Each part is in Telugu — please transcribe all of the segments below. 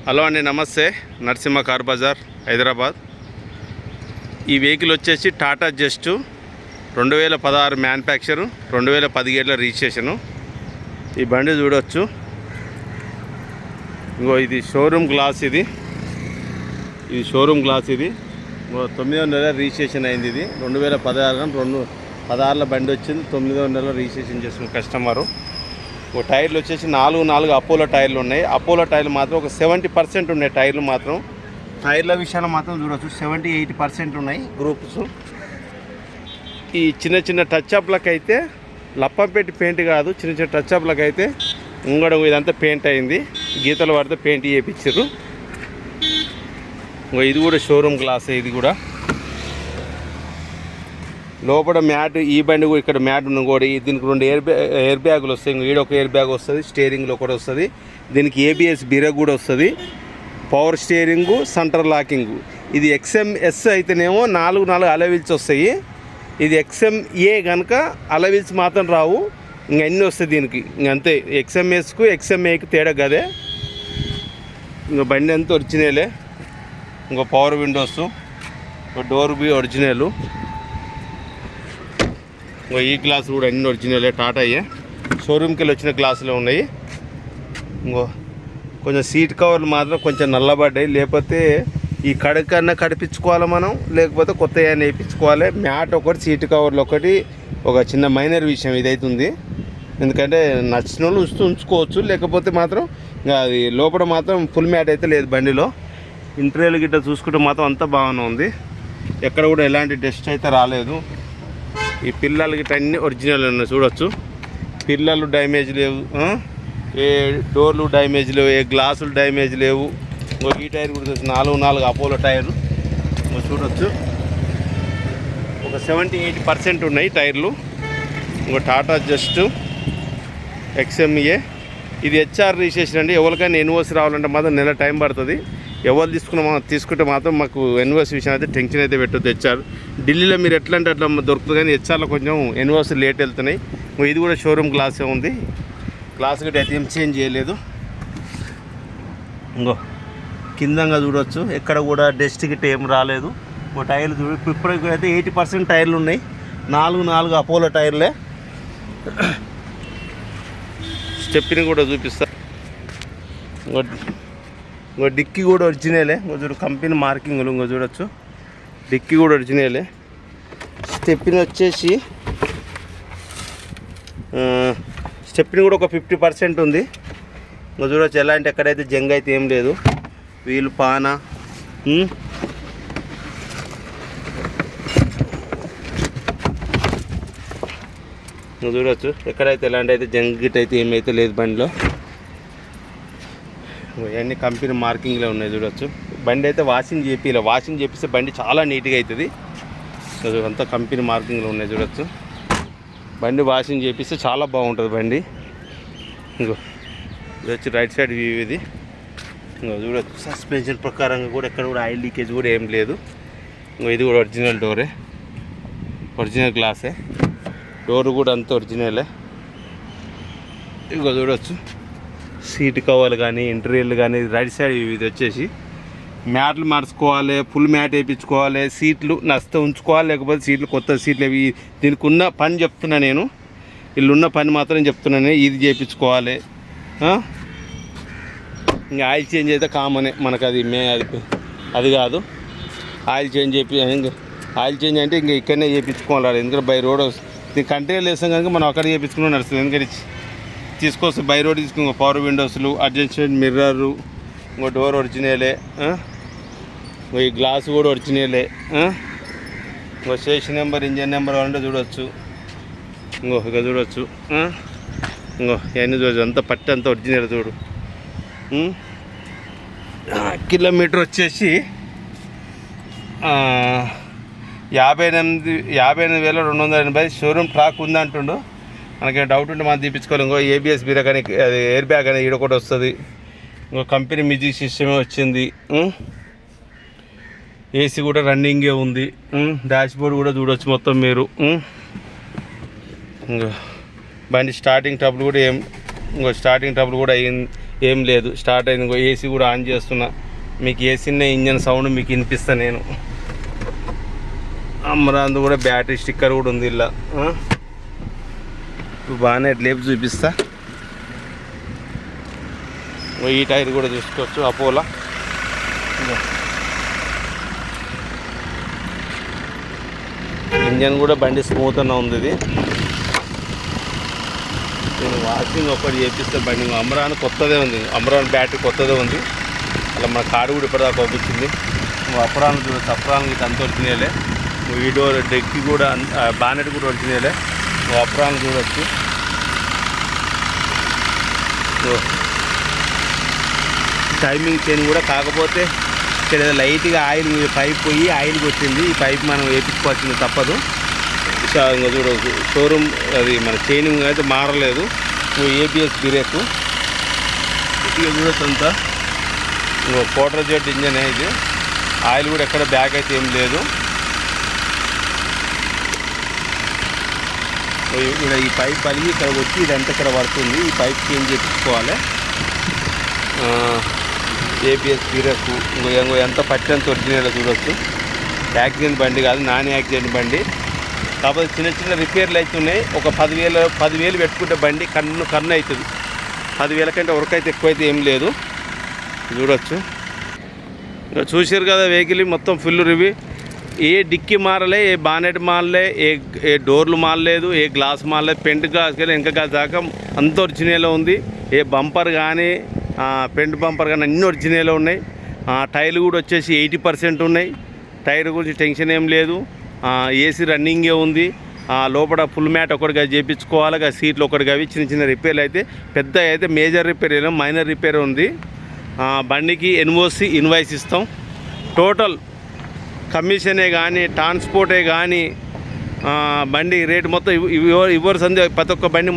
హలో అండి, నమస్తే. నరసింహ కార్ బజార్, హైదరాబాద్. ఈ వెహికల్ వచ్చేసి టాటా జస్ట్ 2016 మ్యానుఫ్యాక్చరు, 2017 రిజిస్ట్రేషను. ఈ బండి చూడవచ్చు. ఇంకో ఇది షోరూమ్ గ్లాస్. ఇది షోరూమ్ గ్లాస్. ఇది 9వ నెల రిజిస్ట్రేషన్ అయింది. ఇది 2016 బండి వచ్చింది. 9వ నెల రిజిస్ట్రేషన్ చేసిన కస్టమరు. టైర్లు వచ్చేసి 4 అపోలో టైర్లు ఉన్నాయి. అపోలో టైర్లు మాత్రం ఒక 70% ఉన్నాయి. టైర్లు మాత్రం టైర్ల విషయాలు మాత్రం చూడవచ్చు, 70-80% ఉన్నాయి గ్రూప్స్. ఈ చిన్న టచ్అప్లకు అయితే లప్పంపేటి పెయింట్ కాదు, చిన్న టచ్అప్లకు అయితే ఉంగడం ఇదంతా పెయింట్ అయింది. గీతలు పడితే పెయింట్ చేయించారు. ఇది కూడా షోరూమ్ గ్లాసే. ఇది కూడా లోపల మ్యాట్. ఈ బండి కూడా ఇక్కడ మ్యాట్ ఉన్న కూడా దీనికి 2 ఎయిర్ బ్యాగులు వస్తాయి. ఈడొక ఎయిర్ బ్యాగ్ వస్తుంది, స్టీరింగ్లో కూడా వస్తుంది. దీనికి ABS బ్రేక్ కూడా వస్తుంది, పవర్ స్టీరింగు, సెంటర్ లాకింగు. ఇది XMS అయితేనేమో 4 అలవిల్స్ వస్తాయి. ఇది XMA కనుక అలవిల్స్ మాత్రం రావు, ఇంక అన్నీ వస్తాయి దీనికి. ఇంకంతే, XMSకు XMAకి తేడా కదే. ఇంకో బండి అంతా ఒరిజినలే. ఇంకో పవర్ విండోస్, డోర్ బి ఒరిజినల్. ఈ గ్లాస్ కూడా అన్ని ఒరిజినలే, టాటాయే. షోరూమ్కి వెళ్ళి వచ్చిన గ్లాసులు ఉన్నాయి. ఇంకో కొంచెం సీట్ కవర్లు మాత్రం కొంచెం నల్లబడ్డాయి. లేకపోతే ఈ కడకన్నా కడిపించుకోవాలి మనం, లేకపోతే కొత్త ఏమైనా వేయించుకోవాలి. మ్యాట్ ఒకటి, సీట్ కవర్లు ఒకటి, ఒక చిన్న మైనర్ విషయం ఇదైతుంది. ఎందుకంటే నచ్చిన వాళ్ళు ఉంచుకోవచ్చు, లేకపోతే మాత్రం ఇంకా అది లోపల మాత్రం ఫుల్ మ్యాట్ అయితే లేదు బండిలో. ఇంటీరియర్ గిట్ట చూసుకుంటే మాత్రం అంతా బాగానే ఉంది. ఎక్కడ కూడా ఎలాంటి డస్ట్ అయితే రాలేదు. ఈ పిల్లలు గిట్ట అన్నీ ఒరిజినల్ ఉన్నాయి చూడవచ్చు. పిల్లలు డ్యామేజ్ లేవు, ఏ డోర్లు డ్యామేజ్ లేవు, ఏ గ్లాసులు డ్యామేజ్ లేవు. ఈ టైర్ కూడా 4 అపోలో టైర్లు చూడవచ్చు. ఒక 70-80% ఉన్నాయి టైర్లు. ఇంకో టాటా జస్ట్ XMA. ఇది HR రిజిస్ట్రేషన్ అండి. ఎవరికైనా ఎన్ఓసి రావాలంటే మాత్రం నెల టైం పడుతుంది. ఎవరు తీసుకుంటే మాత్రం మాకు ఎన్ఓసి విషయం అయితే టెన్షన్ అయితే పెట్టొద్దు. HR ఢిల్లీలో మీరు ఎట్లా అంటే అట్లా దొరుకుతుంది, కానీ HRలో కొంచెం ఎన్ఓసి లేట్ వెళ్తున్నాయి. ఇది కూడా షోరూమ్ గ్లాసే ఉంది. గ్లాస్ గట్టి అయితే ఏం చేంజ్ చేయలేదు. ఇంకో కిందంగా చూడవచ్చు, ఎక్కడ కూడా డస్ట్ గిట్ట ఏం రాలేదు. టైర్లు చూడ ఇప్పుడు అయితే 80% టైర్లు ఉన్నాయి. 4 అపోలో టైర్లే. స్టెప్ని కూడా చూపిస్తా. ఇంకో డిక్కీ కూడా ఒరిజినలే. చూడు కంపెనీ మార్కింగ్లు. ఇంకో చూడొచ్చు, డిక్కీ కూడా ఒరిజినలే. స్టెప్ని వచ్చేసి స్టెప్ని కూడా ఒక 50% ఉంది. ఇంకో చూడొచ్చు, ఎలాంటి ఎక్కడైతే జంగ్ అయితే ఏం లేదు. వీలు పానా చూడవచ్చు, ఎక్కడైతే ఎలాంటి అయితే జంగ్ గిట్ అయితే ఏమైతే లేదు బండిలో. ఇవన్నీ కంపెనీ మార్కింగ్లో ఉన్నాయి చూడవచ్చు. బండి అయితే వాషింగ్ చేపిస్తే బండి చాలా నీట్గా అవుతుంది. అంతా కంపెనీ మార్కింగ్లో ఉన్నాయి చూడవచ్చు. బండి వాషింగ్ చేపిస్తే చాలా బాగుంటుంది బండి. ఇంకో ఇది వచ్చి రైట్ సైడ్ వ్యూ. ఇది ఇంకో చూడవచ్చు, సస్పెన్షన్ ప్రకారంగా కూడా ఎక్కడ కూడా ఆయిల్ లీకేజ్ కూడా ఏం లేదు. ఇంకో ఇది కూడా ఒరిజినల్ డోరే, ఒరిజినల్ గ్లాసే. డోర్ కూడా అంతా ఒరిజినలే. ఇంకో చూడవచ్చు, సీట్ కవర్లు కానీ ఇంటీరియర్లు కానీ. రైట్ సైడ్ ఇది వచ్చేసి మ్యాట్లు మార్చుకోవాలి, ఫుల్ మ్యాట్ వేయించుకోవాలి. సీట్లు నచ్చితే ఉంచుకోవాలి, లేకపోతే సీట్లు కొత్త సీట్లు అవి. దీనికి ఉన్న పని చెప్తున్నా నేను, వీళ్ళున్న పని మాత్రం చెప్తున్నాను. ఇది చేయించుకోవాలి. ఇంకా ఆయిల్ చేంజ్ అయితే కామనే మనకు. అది కాదు ఆయిల్ చేంజ్ ఆయిల్ చేంజ్ అంటే ఇంకా ఇక్కడనే చేయించుకోవాలి. ఎందుకంటే బై రోడ్ దీనికి కంట్రీలు వేసాం కనుక మనం అక్కడ చేయించుకుని నడుస్తుంది. ఎందుకంటే తీసుకొస్తే బై రోడ్ తీసుకుని పవర్ విండోస్లు, అడ్జస్ట్మెంట్ మిర్రరు, ఇంకో డోర్ ఒరిజినలే. ఈ గ్లాస్ కూడా ఒరిజినలే. ఇంకో స్టేషన్ నెంబర్, ఇంజన్ నెంబర్ కావాలంటే చూడవచ్చు. ఇక చూడవచ్చు. ఇంకో ఇవన్నీ చూడవచ్చు, అంతా పట్టి అంతా ఒరిజినల్ చూడు. కిలోమీటర్ వచ్చేసి 58,280. షోరూమ్ ట్రాక్ ఉందంటుండు. మనకి డౌట్ ఉంటే మనం తీపించుకోవాలి. ఇంకో ABS బ్రేక్ అని, అది ఎయిర్ బ్యాగ్ అని ఈడ కూడా వస్తుంది. ఇంకో కంపెనీ మ్యూజిక్ సిస్టమే వచ్చింది. AC కూడా రన్నింగే ఉంది. డాష్ బోర్డ్ కూడా చూడవచ్చు మొత్తం మీరు. బండి స్టార్టింగ్ ట్రబుల్ కూడా ఇంకో స్టార్టింగ్ ట్రబుల్ కూడా ఏం లేదు. స్టార్ట్ అయింది. ఏసీ కూడా ఆన్ చేస్తున్నా, మీకు ఏసీనే ఇంజన్ సౌండ్ మీకు వినిపిస్తా నేను. అమరాంత్ కూడా బ్యాటరీ స్టిక్కర్ కూడా ఉంది ఇలా. బాగానే లేపు చూపిస్తా. ఈ టైర్ కూడా చూసుకోవచ్చు అపోలో. ఇంజన్ కూడా బండి స్మూత్ అన్న ఉంది. ఇది నేను వాషింగ్ ఒకటి చేపిస్తే బండి అమరాన్ కొత్తదే ఉంది. అమరాన్ బ్యాటరీ కొత్తదే ఉంది. అలా మన కారు కూడా ఇప్పటిదాకా పంపించింది. అపరాన్ చూడొచ్చు. అపరాన్ ఇది అంత ఒరిజినలే. ఈ డోర్ డెక్కి కూడా బానెట్ కూడా ఒరిజినలే. అపరాన్ చూడొచ్చు. టైమింగ్ చైన్ కూడా, కాకపోతే ఇక్కడ లైట్గా ఆయిల్ పైప్ పోయి ఆయిల్కి వచ్చింది. ఈ పైప్ మనం వేయించుకోవాల్సింది తప్పదు. చూడవచ్చు షోరూమ్ అది మన చైనింగ్ అయితే మారలేదు. ఏబిఎస్ బ్రేక్ ఇక చూడొచ్చు అంతా. క్వార్టర్ జెట్ ఇంజనే ఇది. ఆయిల్ కూడా ఎక్కడ బ్యాక్ అయితే ఏం లేదు. ఇక్కడ ఈ పైప్ పలిగి ఇక్కడ వచ్చి ఇదంతా ఇక్కడ పడుతుంది. ఈ పైప్ చేంజ్ చేయించుకోవాలి. ఏబిఎస్ బ్రేక్ ఇంకో ఎంత పట్టంత ఒరిజినల్ చూడవచ్చు. యాక్సిడెంట్ బండి కాదు, నాన్ యాక్సిడెంట్ బండి. కాకపోతే చిన్న చిన్న రిపేర్లు అవుతున్నాయి. ఒక 10,000 పెట్టుకుంటే బండి కన్ను అవుతుంది. 10,000 కంటే వర్క్ అయితే ఎక్కువైతే ఏం లేదు. చూడవచ్చు. ఇంకా చూసారు కదా వెహికల్ మొత్తం ఫుల్ రివ్యూ. ఏ డిక్కీ మారలే, ఏ బానెట్ మారలే, ఏ డోర్లు మారలేదు, ఏ గ్లాస్ మారలేదు. పెంట్ గ్లాస్ కానీ ఇంకా గ్లాస్ దాకా అంత ఒరిజినల్ ఉంది. ఏ బంపర్ కానీ ఫ్రంట్ బంపర్ కానీ అన్నీ ఒరిజినల్ ఉన్నాయి. టైర్లు కూడా వచ్చేసి 80% ఉన్నాయి. టైర్ గురించి టెన్షన్ ఏం లేదు. ఏసీ రన్నింగే ఉంది. లోపల ఫుల్ మ్యాట్ ఒకటిగా చేయించుకోవాలి. సీట్లు ఒకటిగా అవి చిన్న చిన్న రిపేర్లు అయితే, పెద్ద అయితే మేజర్ రిపేర్ అయినా మైనర్ రిపేర్ ఉంది. బండికి ఎన్ఓసి ఇన్వాయిస్ ఇస్తాం. టోటల్ కమిషనే కానీ ట్రాన్స్పోర్టే కానీ బండి రేటు మొత్తం ఇవ్వరు సందే. ప్రతి ఒక్క బండి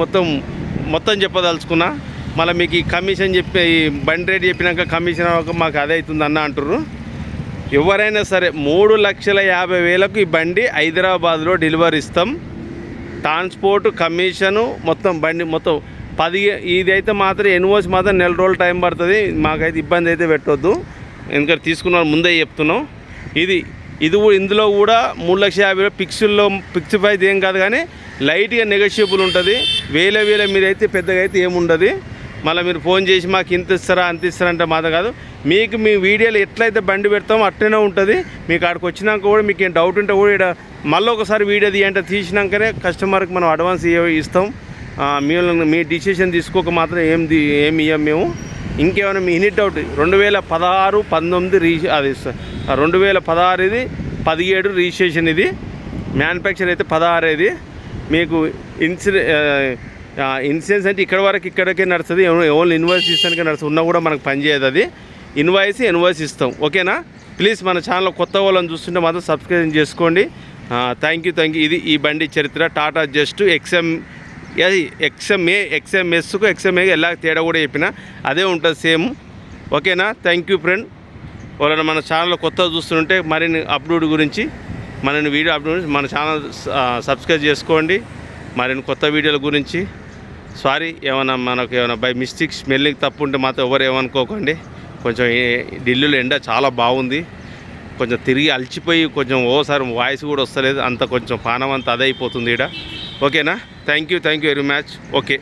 మొత్తం చెప్పదలుచుకున్నా. మళ్ళీ మీకు ఈ కమిషన్ చెప్పి ఈ బండి రేటు చెప్పినాక కమిషన్ మాకు అదే అవుతుంది అన్న అంటారు. ఎవరైనా సరే 3,50,000 ఈ బండి హైదరాబాద్లో డెలివరీ ఇస్తాం. ట్రాన్స్పోర్ట్ కమిషను మొత్తం బండి మొత్తం 10. ఇదైతే మాత్రం ఎన్ఓసి మాత్రం 4 రోజులు టైం పడుతుంది. మాకైతే ఇబ్బంది అయితే పెట్టొద్దు, ఎందుకంటే తీసుకున్న ముందే చెప్తున్నాం. ఇందులో కూడా 3,50,000 ఫిక్స్ ప్రైస్ ఏం కాదు, కానీ లైట్గా నెగోషియబుల్ ఉంటుంది. వేల మీరైతే పెద్దగా అయితే ఏముండదు. మళ్ళీ మీరు ఫోన్ చేసి మాకు ఇంత ఇస్తారా అంత ఇస్తారా అంటే మాత్రం కాదు. మీకు మీ వీడియోలు ఎట్లయితే బండి పెడతామో అట్లనే ఉంటుంది. మీకు అక్కడికి వచ్చినాక కూడా మీకు ఏం డౌట్ ఉంటే కూడా ఇక్కడ మళ్ళీ ఒకసారి వీడియో తీయంటే తీసినాకనే కస్టమర్కి మనం అడ్వాన్స్ ఇస్తాం. మీ డిసిషన్ తీసుకోక మాత్రం ఏమి ఇవ్వం మేము. ఇంకేమైనా మీ ఇన్ని డౌట్ 2016, 19 అది 2016 ఇది 17 రిజిస్ట్రేషన్. ఇది మ్యానుఫ్యాక్చర్ అయితే 16 ఇది. మీకు ఇన్సూరెన్స్ అంటే ఇక్కడికే నడుస్తుంది. ఓన్లీ ఇన్వాయిస్ ఇస్తానికే నడుస్తుంది. ఉన్నా కూడా మనకు పనిచేయదు. అది ఇన్వాయిస్ ఇస్తాం. ఓకేనా? ప్లీజ్ మన ఛానల్ కొత్త వాళ్ళని చూస్తుంటే మాత్రం సబ్స్క్రైబ్ చేసుకోండి. Thank you. ఇది ఈ బండి చరిత్ర. టాటా జస్ట్ XMSకు XMA ఎలా తేడా కూడా చెప్పిన అదే ఉంటుంది సేమ్. ఓకేనా? Thank you friend. వాళ్ళని మన ఛానల్ కొత్తగా చూస్తుంటే మరిన్ని అప్లోడ్ గురించి వీడియో అప్లోడ్ మన ఛానల్ సబ్స్క్రైబ్ చేసుకోండి. మరిన్ని కొత్త వీడియోల గురించి. సారీ, మనకు ఏమైనా బై మిస్టేక్ స్మెల్లింగ్ తప్పు ఉంటే మాత్రం ఎవరు ఏమనుకోకండి. కొంచెం ఢిల్లీలో ఎండ చాలా బాగుంది. కొంచెం తిరిగి అలసిపోయి కొంచెం ఓసారి వాయిస్ కూడా వస్తలేదు. అంత కొంచెం పానం అంతా అదే అయిపోతుంది ఇక్కడ. ఓకేనా? Thank you very much. Okay.